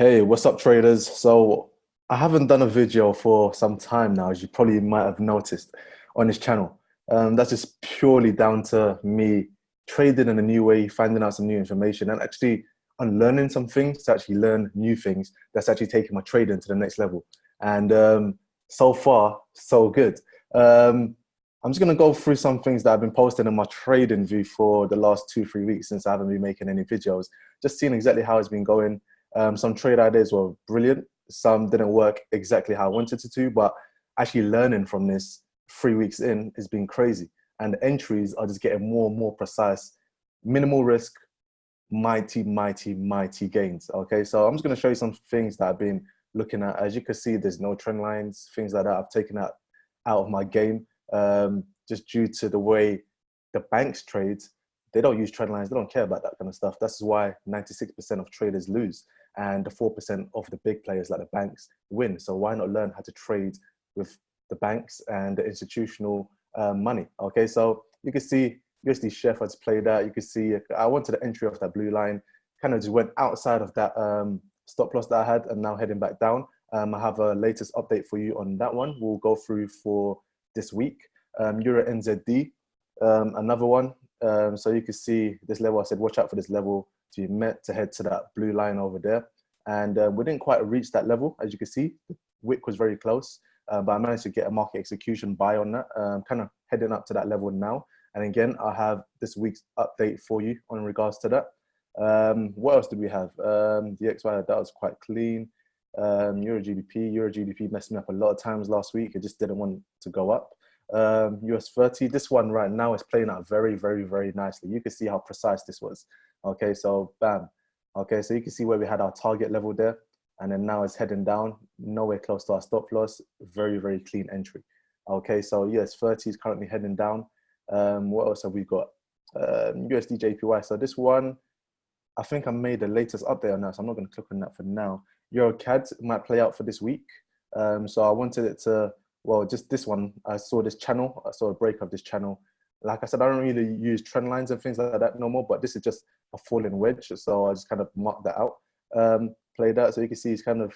Hey, what's up, traders? So, I haven't done a video for some time now, as you probably might have noticed on this channel. That's just purely down to me trading in a new way, finding out some new information, and actually unlearning some things to actually learn new things that's actually taking my trading to the next level. And so far, so good. Um, I'm just going to go through some things that I've been posting in my trading view for the last 2, 3 weeks since I haven't been making any videos, just seeing exactly how it's been going. Some trade ideas were brilliant. Some didn't work exactly how I wanted it to, but actually learning from this 3 weeks in has been crazy. And the entries are just getting more and more precise. Minimal risk, mighty, mighty, mighty gains. Okay, so I'm just going to show you some things that I've been looking at. As you can see, there's no trend lines, things like that I've taken out of my game, just due to the way the banks trade. They don't use trend lines. They don't care about that kind of stuff. That's why 96% of traders lose, and the 4% of the big players like the banks win. So why not learn how to trade with the banks and the institutional money? Okay, so you can see USD Chef has played that. You can see I wanted the entry off that blue line, kind of just went outside of that stop loss that I had, and now heading back down. I have a latest update for you on that one. We'll go through for this week. Euro NZD, another one. So you can see this level. I said, watch out for this level to be met to head to that blue line over there. And we didn't quite reach that level, as you can see. The wick was very close, but I managed to get a market execution buy on that, kind of heading up to that level now. And again, I have this week's update for you on regards to that. What else did we have? The XY, that was quite clean. Euro GBP messed me up a lot of times last week. It just didn't want to go up. US 30, this one right now is playing out very, very, very nicely. You can see how precise this was. Okay, so bam. Okay, so you can see where we had our target level there, and then now it's heading down, nowhere close to our stop loss. Very, very clean entry. Okay, so US 30 is currently heading down. What else have we got? USD JPY. So this one, I think I made the latest update on that, so I'm not going to click on that for now. Euro CAD might play out for this week. So I wanted it to, well, just this one. I saw this channel. I saw a break of this channel. Like I said, I don't really use trend lines and things like that no more, but this is just a falling wedge. So I just kind of marked that out, play that. So you can see it's kind of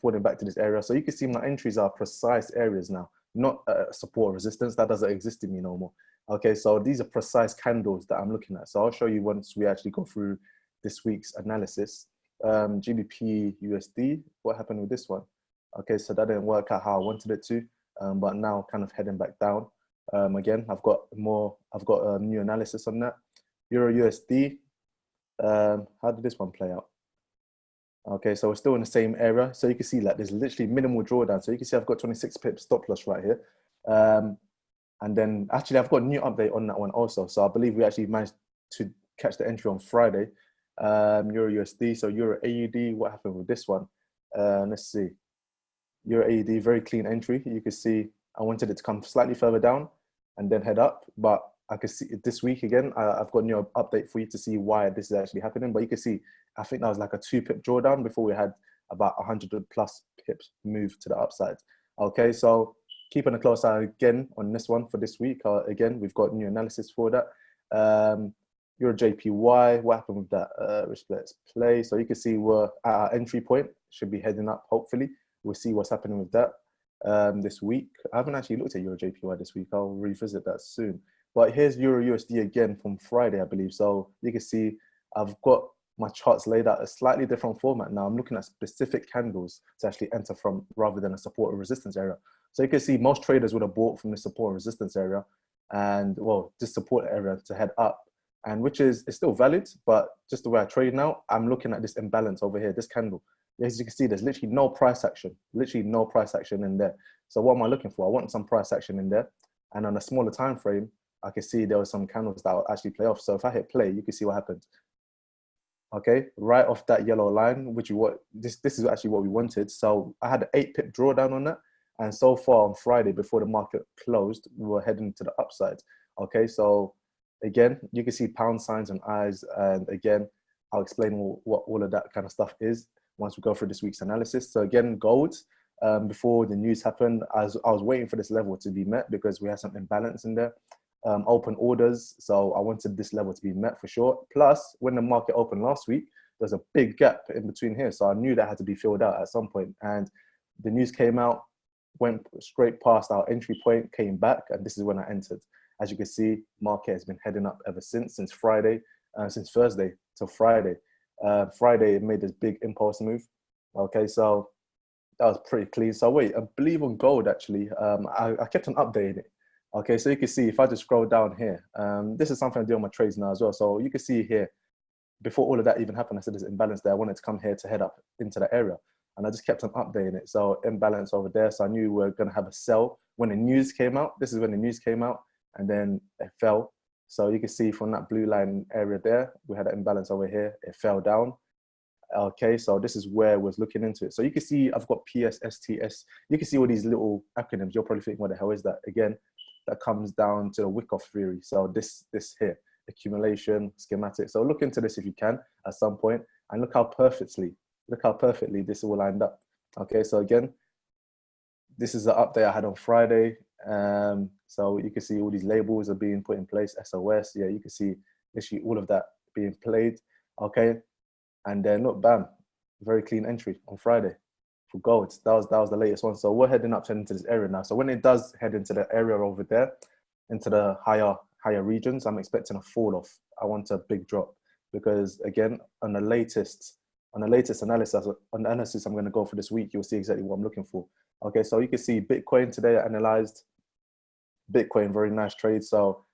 falling back to this area. So you can see my entries are precise areas now, not support resistance. That doesn't exist in me no more. Okay, so these are precise candles that I'm looking at. So I'll show you once we actually go through this week's analysis. GBP USD, what happened with this one? Okay, so that didn't work out how I wanted it to, but now kind of heading back down. Again, I've got a new analysis on that. Euro USD, how did this one play out? Okay, so we're still in the same area. So you can see like there's literally minimal drawdown. So you can see I've got 26 pips stop loss right here. And then actually I've got a new update on that one also. So I believe we actually managed to catch the entry on Friday. Euro USD, so Euro AUD, what happened with this one? Let's see. Euro AUD, very clean entry. You can see I wanted it to come slightly further down and then head up, but I could see this week again, I've got a new update for you to see why this is actually happening. But you can see, I think that was like a 2 pip drawdown before we had about 100 plus pips move to the upside. Okay, so keeping a close eye again on this one for this week. Again, we've got new analysis for that. Euro JPY, what happened with that? Let's play. So you can see we're at our entry point, should be heading up, hopefully. We'll see what's happening with that this week. I haven't actually looked at Euro JPY this week. I'll revisit that soon. But here's Euro USD again from Friday, I believe. So you can see I've got my charts laid out a slightly different format now. I'm looking at specific candles to actually enter from rather than a support or resistance area. So you can see most traders would have bought from the support or resistance area and, well, this support area to head up. And which is still valid, but just the way I trade now, I'm looking at this imbalance over here, this candle. As you can see, there's literally no price action, in there. So what am I looking for? I want some price action in there. And on a smaller time frame, I can see there were some candles that will actually play off. So if I hit play, you can see what happened. Okay, right off that yellow line, which this is actually what we wanted. So I had an 8 pip drawdown on that. And so far on Friday, before the market closed, we were heading to the upside. Okay, so again, you can see pound signs and eyes. And again, I'll explain what all of that kind of stuff is once we go through this week's analysis. So again, gold, before the news happened, I was waiting for this level to be met because we had some imbalance in there. Open orders, so I wanted this level to be met for sure. Plus, when the market opened last week, there's a big gap in between here. So I knew that had to be filled out at some point. And the news came out, went straight past our entry point, came back, and this is when I entered. As you can see, market has been heading up ever since Friday, since Thursday till Friday. Friday, it made this big impulse move. Okay, so that was pretty clean. So wait, I believe on gold actually, I kept on updating it. Okay, so you can see if I just scroll down here, this is something I do on my trades now as well. So you can see here, before all of that even happened, I said there's imbalance there. I wanted to come here to head up into the area. And I just kept on updating it. So imbalance over there. So I knew we were going to have a sell when the news came out. This is when the news came out, and then it fell. So you can see from that blue line area there, we had an imbalance over here. It fell down. Okay, so this is where we're looking into it. So you can see I've got PS, STS. You can see all these little acronyms. You're probably thinking, what the hell is that? Again, that comes down to the Wyckoff theory. So this here, accumulation, schematic. So look into this if you can at some point, and look how perfectly this all lined up. Okay, so again, this is the update I had on Friday. So you can see all these labels are being put in place, SOS. Yeah, you can see literally all of that being played. Okay, and then look, bam, very clean entry on Friday for gold. That was the latest one. So we're heading up into this area now. So when it does head into the area over there, into the higher regions, I'm expecting a fall off. I want a big drop, because again, on the latest analysis I'm going to go for this week, you'll see exactly what I'm looking for. Okay, so you can see Bitcoin today. I analyzed Bitcoin, very nice trade. So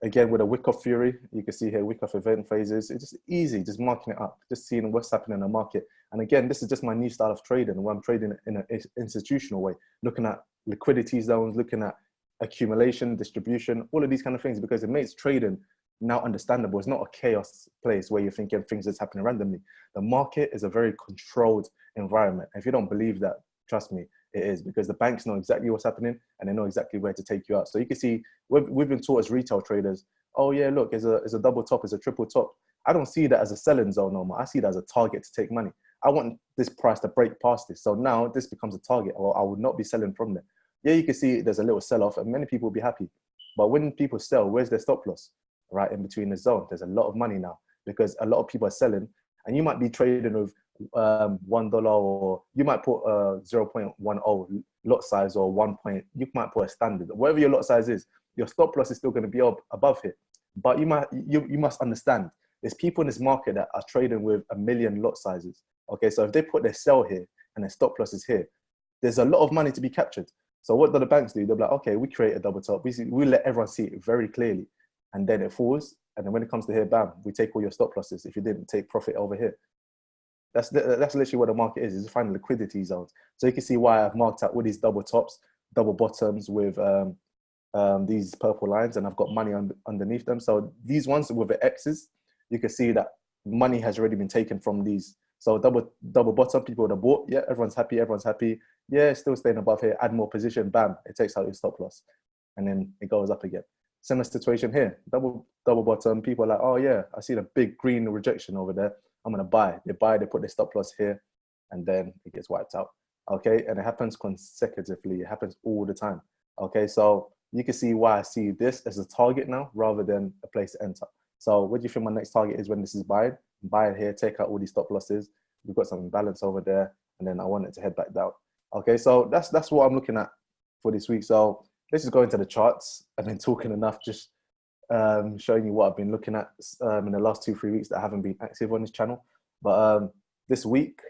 again, with a Wyckoff theory, you can see here Wyckoff event phases. It's just easy, just marking it up, just seeing what's happening in the market. And again, this is just my new style of trading, where I'm trading in an institutional way, looking at liquidity zones, looking at accumulation, distribution, all of these kind of things, because it makes trading now understandable. It's not a chaos place where you're thinking things that's happening randomly. The market is a very controlled environment. If you don't believe that, trust me, it is, because the banks know exactly what's happening and they know exactly where to take you out. So you can see we've been taught as retail traders, oh yeah, look, it's a double top, it's a triple top. I don't see that as a selling zone no more. I see that as a target to take money. I want this price to break past this. So now this becomes a target, or I would not be selling from there. Yeah, you can see there's a little sell-off and many people will be happy. But when people sell, where's their stop loss? Right in between the zone. There's a lot of money now, because a lot of people are selling, and you might be trading with $1, or you might put a 0.10 lot size, or you might put a standard. Whatever your lot size is, your stop loss is still going to be above here. But you must understand, there's people in this market that are trading with 1 million lot sizes. Okay, so if they put their sell here and their stop loss is here, there's a lot of money to be captured. So what do the banks do? They'll be like, okay, we create a double top. We let everyone see it very clearly, and then it falls. And then when it comes to here, bam, we take all your stop losses if you didn't take profit over here. That's literally what the market is finding liquidity zones. So you can see why I've marked out all these double tops, double bottoms with these purple lines, and I've got money underneath them. So these ones with the X's, you can see that money has already been taken from these. So double bottom, people would have bought. Yeah, everyone's happy. Yeah, still staying above here, add more position, bam, it takes out your stop loss. And then it goes up again. Similar situation here, double bottom, people are like, oh yeah, I see the big green rejection over there. I'm gonna buy. They put their stop loss here, and then it gets wiped out. Okay, and it happens consecutively. It happens all the time. Okay, so you can see why I see this as a target now rather than a place to enter. So what do you think my next target is when this is buying? Buy it here, take out all these stop losses. We've got some imbalance over there, and then I want it to head back down. Okay, so that's what I'm looking at for this week. So let's just go into the charts. I've been talking enough, just showing you what I've been looking at in the last 2-3 weeks that I haven't been active on this channel. But this week,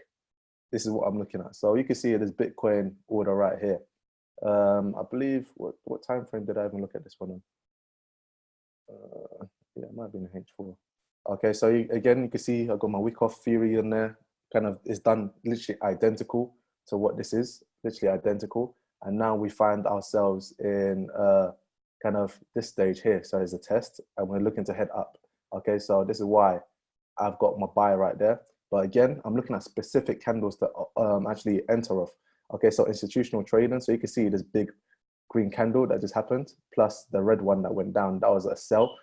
this is what I'm looking at. So you can see this Bitcoin order right here. I believe, what time frame did I even look at this one in? Yeah, it might have been an H4. Okay, so again, you can see I've got my Wyckoff theory in there. Kind of, it's done literally identical to what this is, literally identical. And now we find ourselves in kind of this stage here. So it's a test, and we're looking to head up. Okay, so this is why I've got my buy right there. But again, I'm looking at specific candles to actually enter off. Okay, so institutional trading. So you can see this big green candle that just happened, plus the red one that went down. That was a sell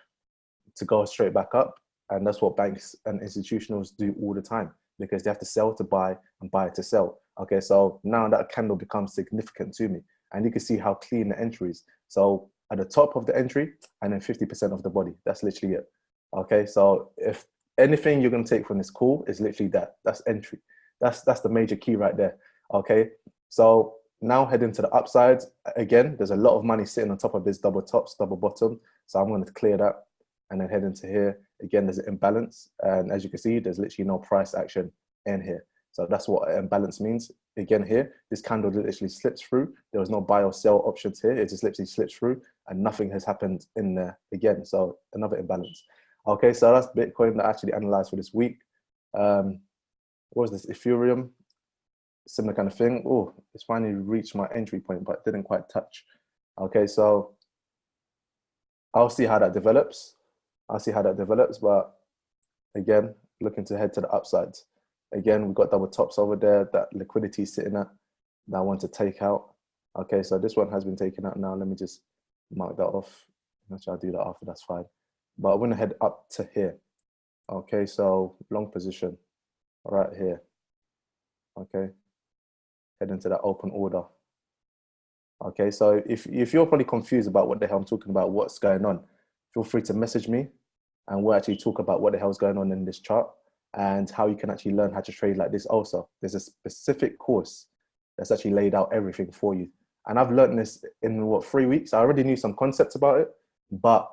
to go straight back up. And that's what banks and institutionals do all the time, because they have to sell to buy and buy to sell. Okay, so now that candle becomes significant to me. And you can see how clean the entry is. So at the top of the entry, and then 50% of the body. That's literally it. Okay, so if anything you're going to take from this call is literally that. That's entry. That's the major key right there. Okay. So now heading to the upside. Again, there's a lot of money sitting on top of this double tops, double bottom. So I'm going to clear that and then head into here. Again, there's an imbalance. And as you can see, there's literally no price action in here. So that's what imbalance means. Again, here, this candle literally slips through. There was no buy or sell options here. It just literally slips through and nothing has happened in there again. So another imbalance. Okay, so that's Bitcoin that I actually analyzed for this week. What was this? Ethereum, similar kind of thing. Oh, it's finally reached my entry point, but didn't quite touch. Okay, so I'll see how that develops. But again, looking to head to the upsides. Again, we've got double tops over there, that liquidity sitting at that I want to take out. Okay, so this one has been taken out now. Let me just mark that off. Actually, I'll do that after, that's fine. But I'm going to head up to here. Okay, so long position right here. Okay, head into that open order. Okay, so if you're probably confused about what the hell I'm talking about, what's going on, feel free to message me and we'll actually talk about what the hell's going on in this chart and how you can actually learn how to trade like this also. There's a specific course that's actually laid out everything for you. And I've learned this in what, 3 weeks? I already knew some concepts about it, but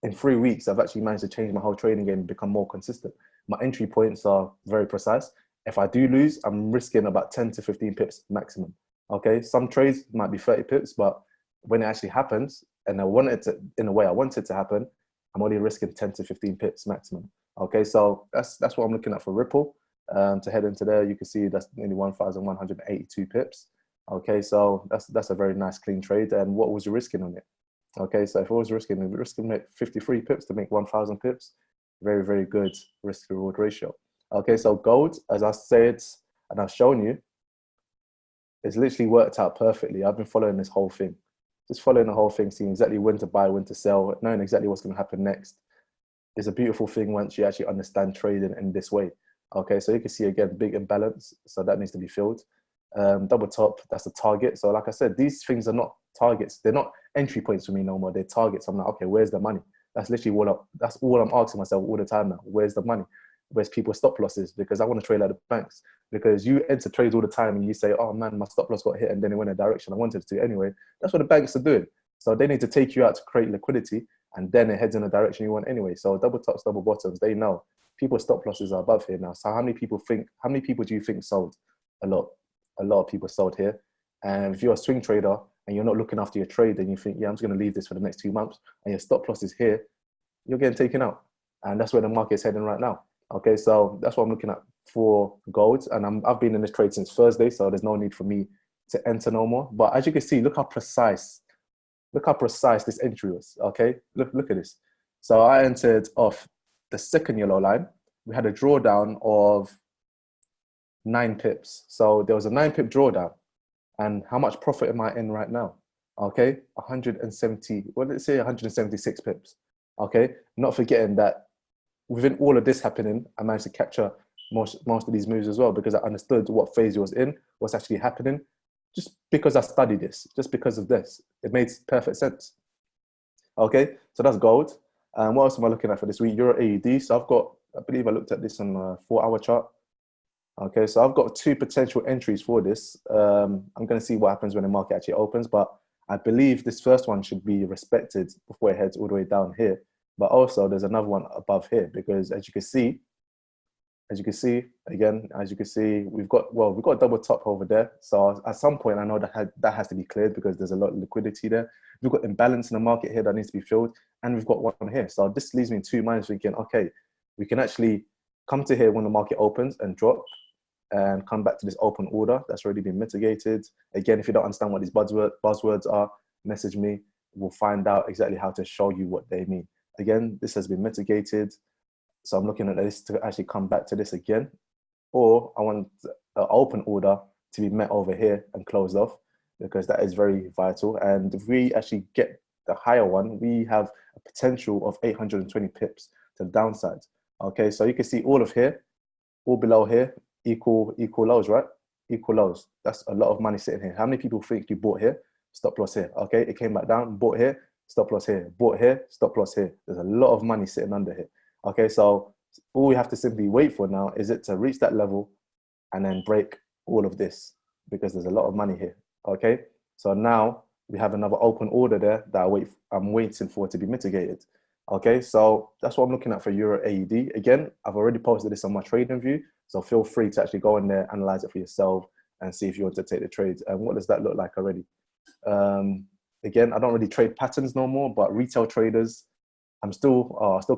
in 3 weeks, I've actually managed to change my whole trading game and become more consistent. My entry points are very precise. If I do lose, I'm risking about 10 to 15 pips maximum. Okay, some trades might be 30 pips, but when it actually happens, and I want it to, in a way I want it to happen, I'm only risking 10 to 15 pips maximum. Okay, so that's what I'm looking at for Ripple. To head into there, you can see that's nearly 1,182 pips. Okay, so that's a very nice clean trade. And what was you risking on it? Okay, so if I was risking 53 pips to make 1,000 pips, very, very good risk reward ratio. Okay, so gold, as I said, and I've shown you, it's literally worked out perfectly. I've been following this whole thing, just following the whole thing, seeing exactly when to buy, when to sell, knowing exactly what's going to happen next. It's a beautiful thing once you actually understand trading in this way. Okay, so you can see again, big imbalance, so that needs to be filled. Double top, that's the target. So like I said, these things are not targets. They're not entry points for me no more. They're targets. I'm like, okay, where's the money? That's literally that's all I'm asking myself all the time now. Where's the money? Where's people's stop losses? Because I want to trade like the banks. Because you enter trades all the time and you say, oh man, my stop loss got hit and then it went in a direction I wanted it to anyway. That's what the banks are doing. So they need to take you out to create liquidity and then it heads in the direction you want anyway. So double tops, double bottoms, they know people's stop losses are above here now. So how many people do you think sold? A lot of people sold here. And if you're a swing trader and you're not looking after your trade and you think, yeah, I'm just going to leave this for the next 2 months and your stop loss is here, you're getting taken out. And that's where the market's heading right now. Okay, so that's what I'm looking at for gold. And I've been in this trade since Thursday, so there's no need for me to enter no more. But as you can see, look how precise this entry was. Okay, look at this. So I entered off the second yellow line. We had a drawdown of 9 pips. So there was a 9 pip drawdown. And how much profit am I in right now? Okay, 170, well, let's say 176 pips. Okay, not forgetting that within all of this happening, I managed to capture most of these moves as well because I understood what phase it was in, what's actually happening, just because I studied this, just because of this. It made perfect sense. Okay, so that's gold. What else am I looking at for this week? Euro AUD. So I believe I looked at this on a 4-hour chart. Okay, so I've got 2 potential entries for this. I'm going to see what happens when the market actually opens, but I believe this first one should be respected before it heads all the way down here. But also there's another one above here because as you can see, we've got a double top over there. So at some point I know that has to be cleared because there's a lot of liquidity there. We've got imbalance in the market here that needs to be filled, and we've got one here. So this leaves me in 2 minds thinking, okay, we can actually come to here when the market opens and drop and come back to this open order that's already been mitigated. Again, if you don't understand what these buzzwords are, message me. We'll find out exactly how to show you what they mean. Again, this has been mitigated. So I'm looking at this to actually come back to this again. Or I want an open order to be met over here and closed off because that is very vital. And if we actually get the higher one, we have a potential of 820 pips to the downside. Okay, so you can see all of here, all below here, equal lows, right? Equal lows. That's a lot of money sitting here. How many people think you bought here? Stop loss here. Okay, it came back down, bought here, stop loss here, bought here, stop loss here. There's a lot of money sitting under here. Okay, so All we have to simply wait for now is it to reach that level and then break all of this, because there's a lot of money here. Okay, so now we have another open order there that I'm waiting for to be mitigated. Okay, so that's what I'm looking at for Euro AUD. Again, I've already posted this on my trading view, so feel free to actually go in there, analyze it for yourself, and see if you want to take the trades. And what does that look like already? Again, I don't really trade patterns no more, but retail traders, I still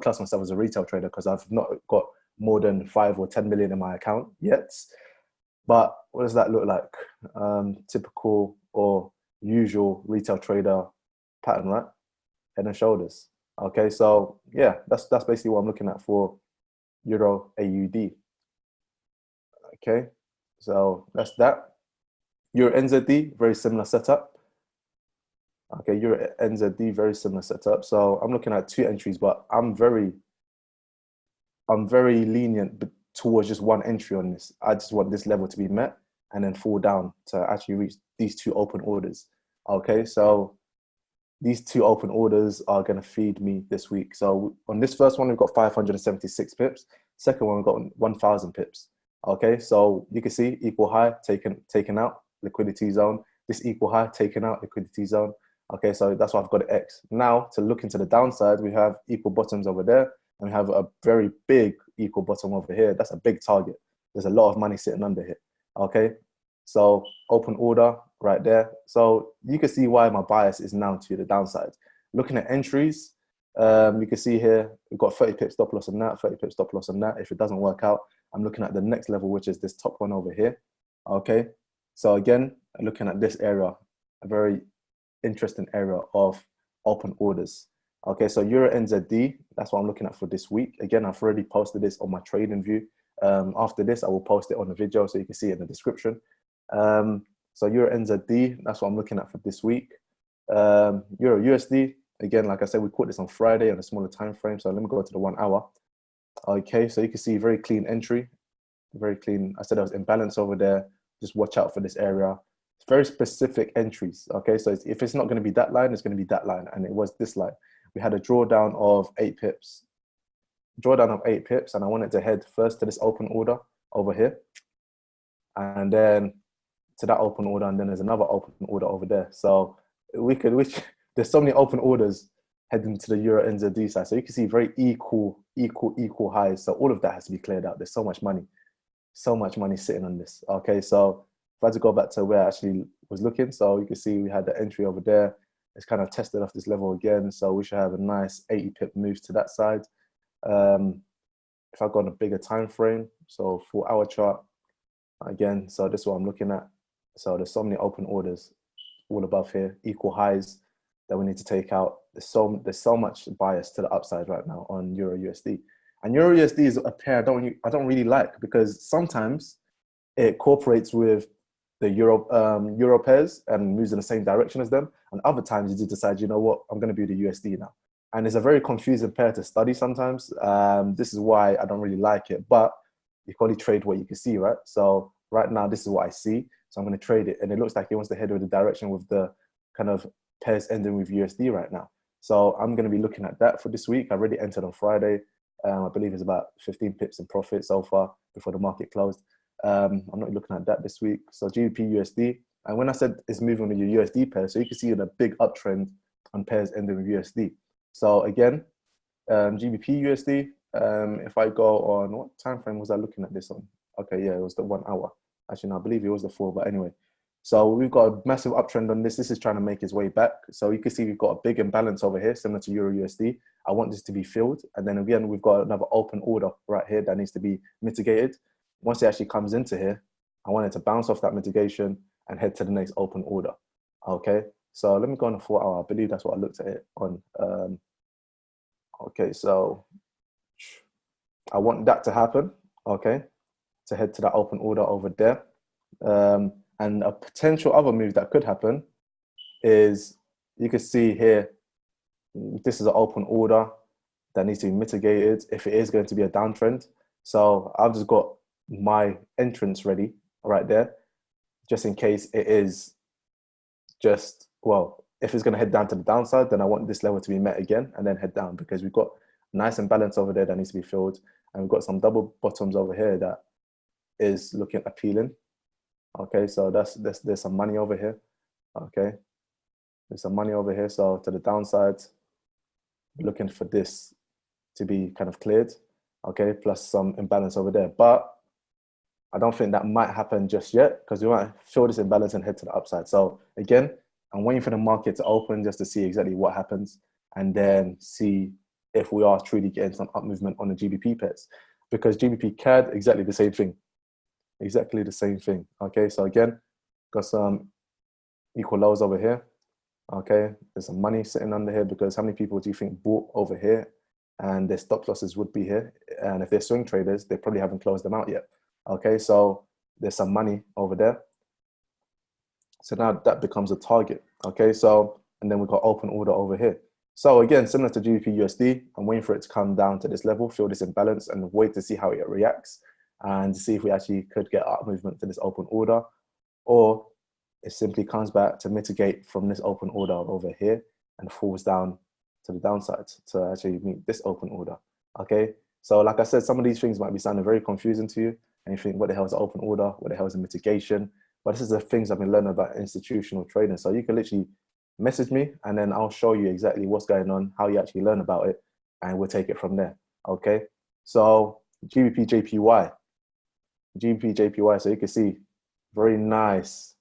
class myself as a retail trader because I've not got more than 5 or 10 million in my account yet. But what does that look like? Typical or usual retail trader pattern, right? Head and shoulders. Okay, so yeah, that's basically what I'm looking at for Euro AUD. Okay, so that's that. Euro NZD, very similar setup. Okay, Euro NZD, very similar setup. So I'm looking at 2 entries, but I'm very lenient towards just 1 entry on this. I just want this level to be met and then fall down to actually reach these 2 open orders. Okay, so these 2 open orders are going to feed me this week. So on this first one, we've got 576 pips. Second one, we've got 1,000 pips. Okay, so you can see equal high, taken out, liquidity zone. This equal high, taken out, liquidity zone. Okay, so that's why I've got an X. Now, to look into the downside, we have equal bottoms over there, and we have a very big equal bottom over here. That's a big target. There's a lot of money sitting under here. Okay, so open order right there. So you can see why my bias is now to the downside. Looking at entries, you can see here, we've got 30 pip stop loss on that, 30 pip stop loss on that. If it doesn't work out, I'm looking at the next level, which is this top one over here. Okay, so again, looking at this area, a very interesting area of open orders. Okay, so Euro NZD, that's what I'm looking at for this week. Again, I've already posted this on my trading view. After this, I will post it on the video so you can see it in the description. So Euro NZD, that's what I'm looking at for this week. Euro USD, again, like I said, we caught this on Friday on a smaller time frame. So let me go to the 1 hour. Okay, so you can see very clean entry, very clean. I said I was imbalance over there. Just watch out for this area. It's very specific entries. Okay, so if it's not going to be that line, it's going to be that line, and it was this line. We had a drawdown of 8 pips. Drawdown of 8 pips, and I wanted to head first to this open order over here, and then to that open order, and then there's another open order over there. So there's so many open orders heading to the Euro NZD side. So you can see very equal highs. So all of that has to be cleared out. There's so much money sitting on this. Okay, so if I had to go back to where I actually was looking, so you can see we had the entry over there. It's kind of tested off this level again. So we should have a nice 80 pip moves to that side. If I go on a bigger time frame, so 4 hour chart, again, so this is what I'm looking at. So there's so many open orders all above here, equal highs that we need to take out. There's so much bias to the upside right now on Euro USD. And Euro USD is a pair I don't really like, because sometimes it cooperates with the Euro pairs and moves in the same direction as them. And other times you just decide, you know what, I'm going to be the USD now. And it's a very confusing pair to study sometimes. This is why I don't really like it, but you can only trade what you can see, right? So right now, this is what I see. So I'm going to trade it. And it looks like it wants to head with the direction with the kind of pairs ending with USD right now. So I'm going to be looking at that for this week. I already entered on Friday. I believe it's about 15 pips in profit so far before the market closed. I'm not looking at that this week. So GBP USD. And when I said it's moving on your USD pair, so you can see a big uptrend on pairs ending with USD. So again, GBP USD, if I go on, what time frame was I looking at this on? Okay, yeah, it was the 1 hour. Actually, no, I believe it was the 4, but anyway. So we've got a massive uptrend on this. This is trying to make its way back. So you can see we've got a big imbalance over here, similar to Euro USD. I want this to be filled. And then again, we've got another open order right here that needs to be mitigated. Once it actually comes into here, I want it to bounce off that mitigation and head to the next open order. Okay, so let me go on a 4 hour. I believe that's what I looked at it on. Okay, so I want that to happen, okay, to head to that open order over there. And a potential other move that could happen is, you can see here, this is an open order that needs to be mitigated if it is going to be a downtrend. So I've just got my entrance ready right there, just in case it is just, well, if it's going to head down to the downside, then I want this level to be met again and then head down, because we've got nice imbalance over there that needs to be filled. and we've got some double bottoms over here that is looking appealing. Okay, so there's some money over here. Okay, there's some money over here. So to the downside, we're looking for this to be kind of cleared. Okay, plus some imbalance over there. But I don't think that might happen just yet because we might fill this imbalance and head to the upside. So again, I'm waiting for the market to open just to see exactly what happens and then see if we are truly getting some up movement on the GBP pairs. Because GBP CAD, exactly the same thing. Exactly the same thing. Okay, so again, got some equal lows over here. Okay, there's some money sitting under here because how many people do you think bought over here and their stop losses would be here? And if they're swing traders, they probably haven't closed them out yet. Okay, so there's some money over there. So now that becomes a target. Okay, so, and then we've got open order over here. So again, similar to GBP USD, I'm waiting for it to come down to this level, feel this imbalance, and wait to see how it reacts and see if we actually could get up movement to this open order, or it simply comes back to mitigate from this open order over here and falls down to the downside to actually meet this open order. Okay, so like I said, some of these things might be sounding very confusing to you, and you think, what the hell is an open order? What the hell is a mitigation? But this is the things I've been learning about institutional trading. So you can literally message me and then I'll show you exactly what's going on, how you actually learn about it, and we'll take it from there. Okay, so GBP JPY. GBP JPY, so you can see very nice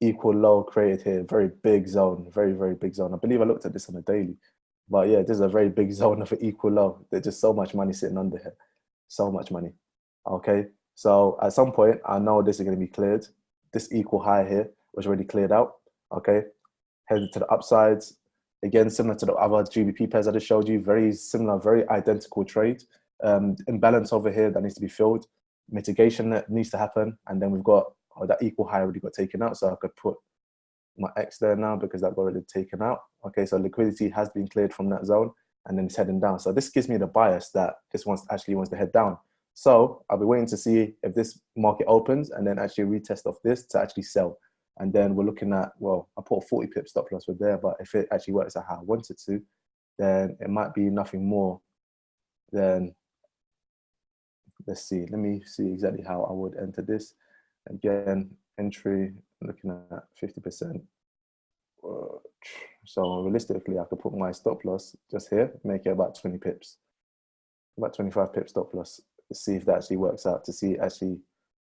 equal low created here, very big zone, very, very big zone. I believe I looked at this on a daily, but yeah, this is a very big zone of an equal low. There's just so much money sitting under here, so much money. Okay, so at some point, I know this is going to be cleared. This equal high here was already cleared out. Okay, headed to the upsides. Again, similar to the other GBP pairs I just showed you, very similar, very identical trade. Imbalance over here that needs to be filled. Mitigation that needs to happen. And then we've got that equal high already got taken out. So I could put my X there now because that got already taken out. Okay, so liquidity has been cleared from that zone and then it's heading down. So this gives me the bias that this actually wants to head down. So I'll be waiting to see if this market opens and then actually retest off this to actually sell. And then we're looking at, well, I put a 40 pip stop loss with there, but if it actually works out how I want it to, then it might be nothing more than, let's see, let me see exactly how I would enter this. Again, entry, looking at 50%. So realistically, I could put my stop loss just here, make it about 20 pips, about 25 pip stop loss, to see if that actually works out, to see actually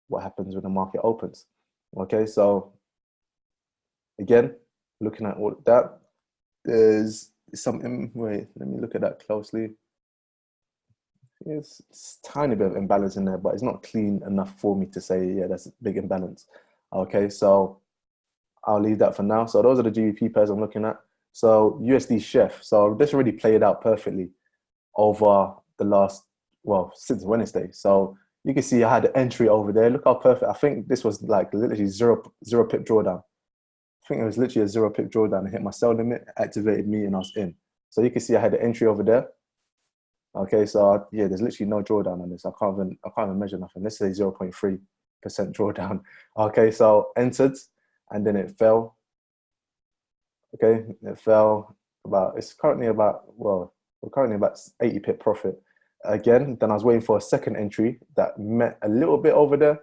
what happens when the market opens. Okay, so again, looking at all that, there's some, wait, let me look at that closely. It's a tiny bit of imbalance in there, but it's not clean enough for me to say, yeah, that's a big imbalance. Okay, so I'll leave that for now. So those are the GBP pairs I'm looking at. So USD Chef. So this already played out perfectly over the last, well, since Wednesday. So you can see I had an entry over there. Look how perfect. I think this was like literally zero pip drawdown. I think it was literally a 0 pip drawdown. I hit my sell limit, activated me, and I was in. So you can see I had an entry over there. Okay, so yeah, there's literally no drawdown on this. I can't even measure nothing. Let's say 0.3% drawdown. Okay, so entered, and then it fell. Okay, it fell about. It's currently about, well, we're currently about 80 pip profit. Again, then I was waiting for a second entry that met a little bit over there.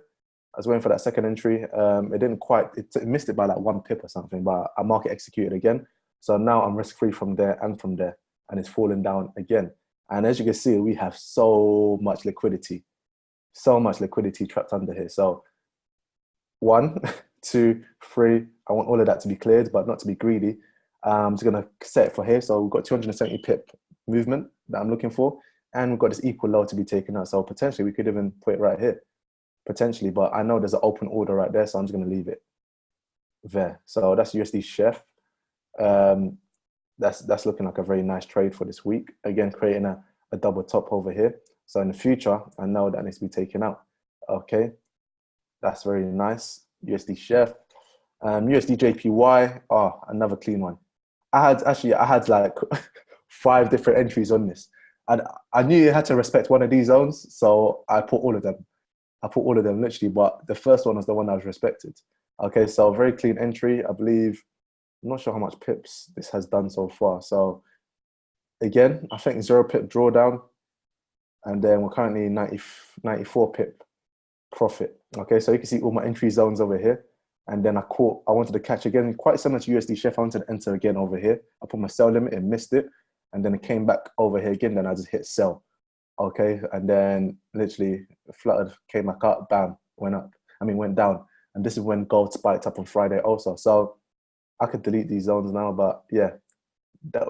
I was waiting for that second entry. It didn't quite. It missed it by like 1 pip or something. But I market executed again. So now I'm risk free from there and from there, and it's falling down again. And as you can see, we have so much liquidity trapped under here. So 1, 2, 3, I want all of that to be cleared, but not to be greedy. I'm just gonna set it for here. So we've got 270 pip movement that I'm looking for. And we've got this equal low to be taken out. So potentially we could even put it right here, potentially, but I know there's an open order right there. So I'm just gonna leave it there. So that's USD Chef. That's looking like a very nice trade for this week. Again, creating a double top over here. So in the future, I know that needs to be taken out. Okay, that's very nice. USD Chef, USD JPY. Oh, another clean one. I had like 5 different entries on this, and I knew you had to respect one of these zones, so I put all of them. Literally, but the first one was the one I was respected. Okay, so very clean entry. I believe. I'm not sure how much pips this has done so far. So again, I think 0 pip drawdown and then we're currently 94 pip profit. Okay, so you can see all my entry zones over here. And then I wanted to catch again, quite similar to USD Chef. I wanted to enter again over here. I put my sell limit and missed it. And then it came back over here again. Then I just hit sell. Okay, and then literally fluttered, came back up, bam, went down. And this is when gold spiked up on Friday also. So I could delete these zones now, but yeah,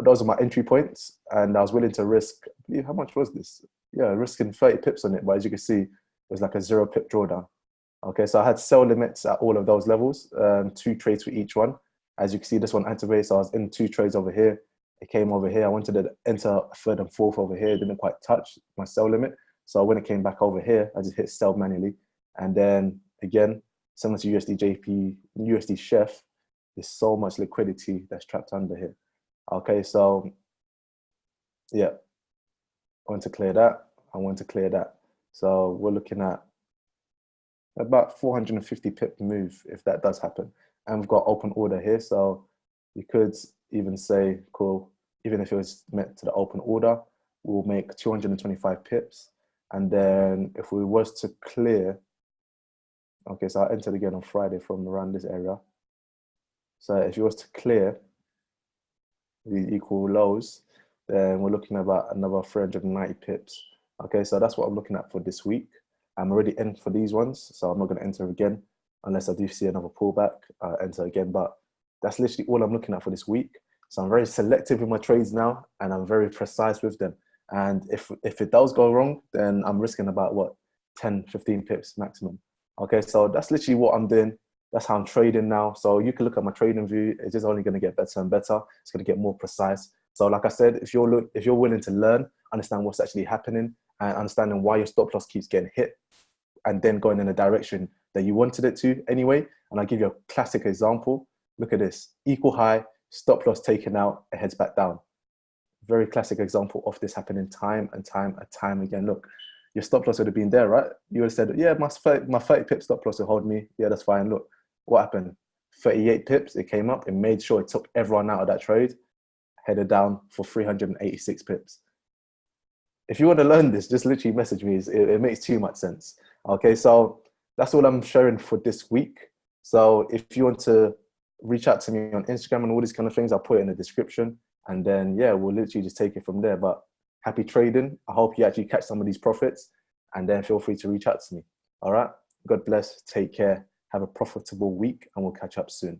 those are my entry points. And I was willing to risk, how much was this? Yeah, risking 30 pips on it. But as you can see, it was like a 0 pip drawdown. Okay, so I had sell limits at all of those levels, 2 trades for each one. As you can see, this one activated, so I was in 2 trades over here. It came over here. I wanted to enter third and fourth over here. It didn't quite touch my sell limit. So when it came back over here, I just hit sell manually. And then again, similar to USD Chef, there's so much liquidity that's trapped under here. Okay, so yeah, I want to clear that. I want to clear that. So we're looking at about 450 pip move if that does happen. And we've got open order here. So you could even say, cool, even if it was meant to the open order, we'll make 225 pips. And then if we was to clear, okay, so I entered again on Friday from around this area. So if it was to clear the equal lows, then we're looking at about another 390 pips. Okay, so that's what I'm looking at for this week. I'm already in for these ones, so I'm not going to enter again unless I do see another pullback, enter again. But that's literally all I'm looking at for this week. So I'm very selective with my trades now, and I'm very precise with them. And if it does go wrong, then I'm risking about, what, 10, 15 pips maximum. Okay, so that's literally what I'm doing. That's how I'm trading now. So you can look at my trading view. It's just only going to get better and better. It's going to get more precise. So like I said, if you're willing to learn, understand what's actually happening, and understanding why your stop loss keeps getting hit, and then going in a direction that you wanted it to anyway. And I'll give you a classic example. Look at this, equal high, stop loss taken out, it heads back down. Very classic example of this happening time and time again. Look, your stop loss would have been there, right? You would have said, yeah, my 30 pip stop loss will hold me. Yeah, that's fine. Look, what happened? 38 pips, it came up, it made sure it took everyone out of that trade, headed down for 386 pips. If you want to learn this, just literally message me. It makes too much sense. Okay, so that's all I'm sharing for this week. So if you want to reach out to me on Instagram and all these kind of things, I'll put it in the description. And then, yeah, we'll literally just take it from there. But happy trading. I hope you actually catch some of these profits. And then feel free to reach out to me. All right. God bless. Take care. Have a profitable week. And we'll catch up soon.